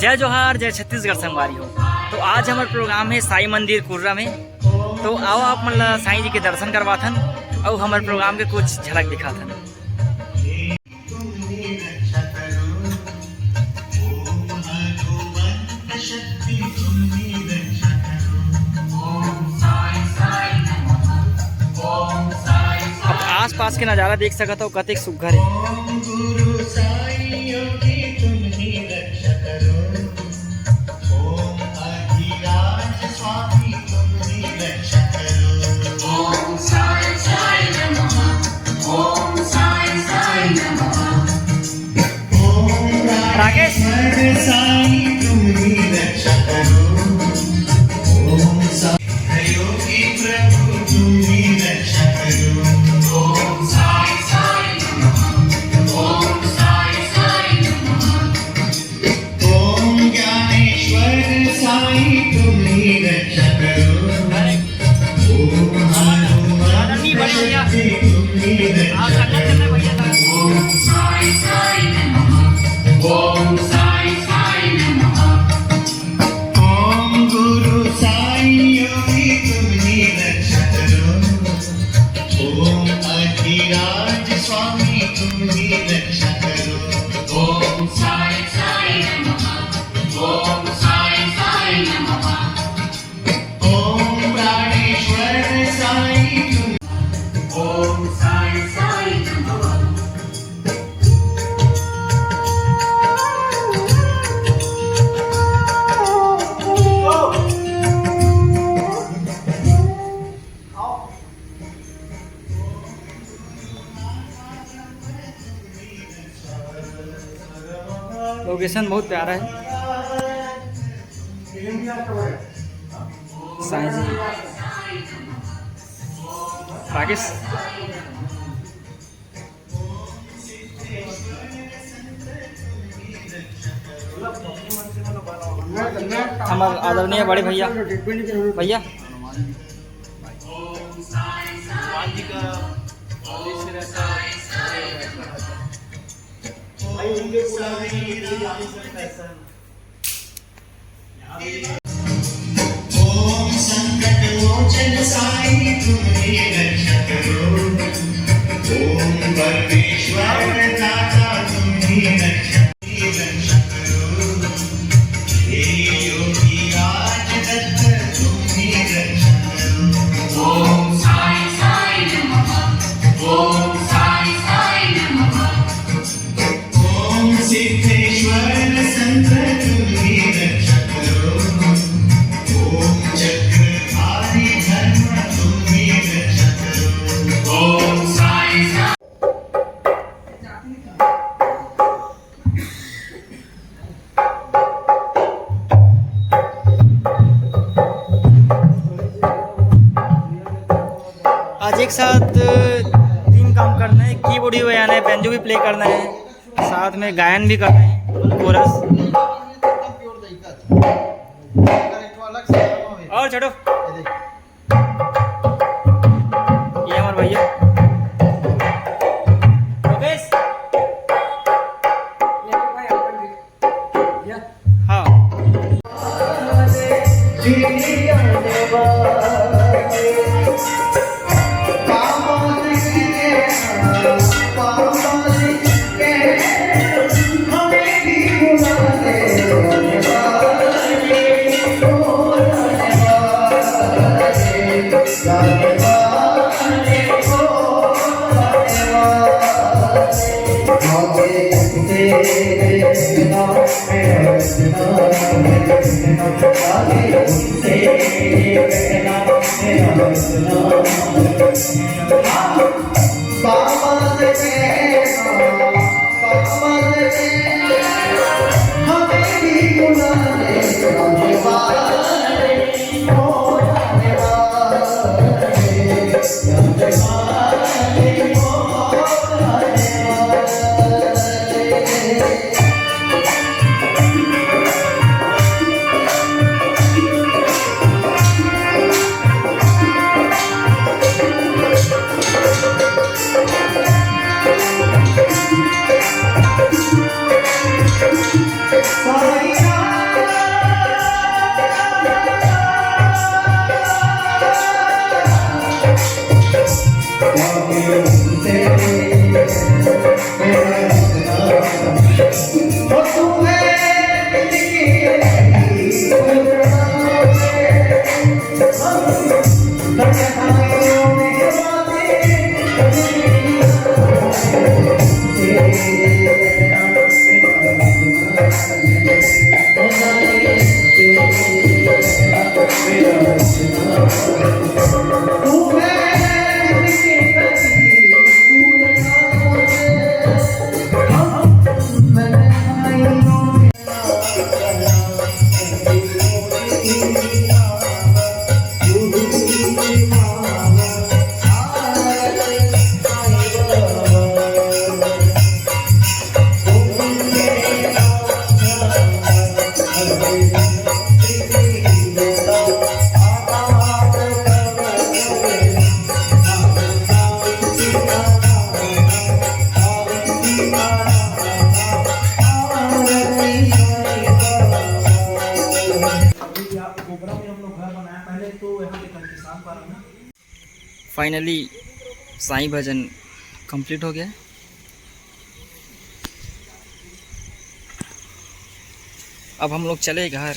जय जोहार, जय छत्तीसगढ़ संगवारी हो। तो आज हमारे प्रोग्राम है साई मंदिर कुर्रा में। तो आओ आप मतलब साईं जी के दर्शन करवाथन और हमारे प्रोग्राम के कुछ झलक दिखाथन। अब आस पास के नज़ारा देख सकता हो कतेक सुघ्घर है। राकेश लोकेशन बहुत प्यारा है। साईं जी राकेश हमारे आदरणीय बड़े भैया भैया ओम संकट मोचन साई तुम्ही रक्षा करो। ओम परमेश्वर दाता तुम्ही रक्षा करो। हे योगी राज दत्त तुम्ही रक्षा करो। ओम साई साई नमः। ओम साई साई नमः। ओम सिद्धेश्वर संत तुम्ही रक्षा करो। ओम चक्रधारी धर्म तुम्ही रक्षा करो। ओम साई साई। आज एक साथ 3 काम करना है, कीबोर्ड भी बजाना है, बेंजो भी प्ले करना है, साथ में गायन भी करना है, कोरस। और चलो ये हमारे भैया योगेश। हाँ साई फाइनली साईं भजन कंप्लीट हो गया। अब हम लोग चले घर।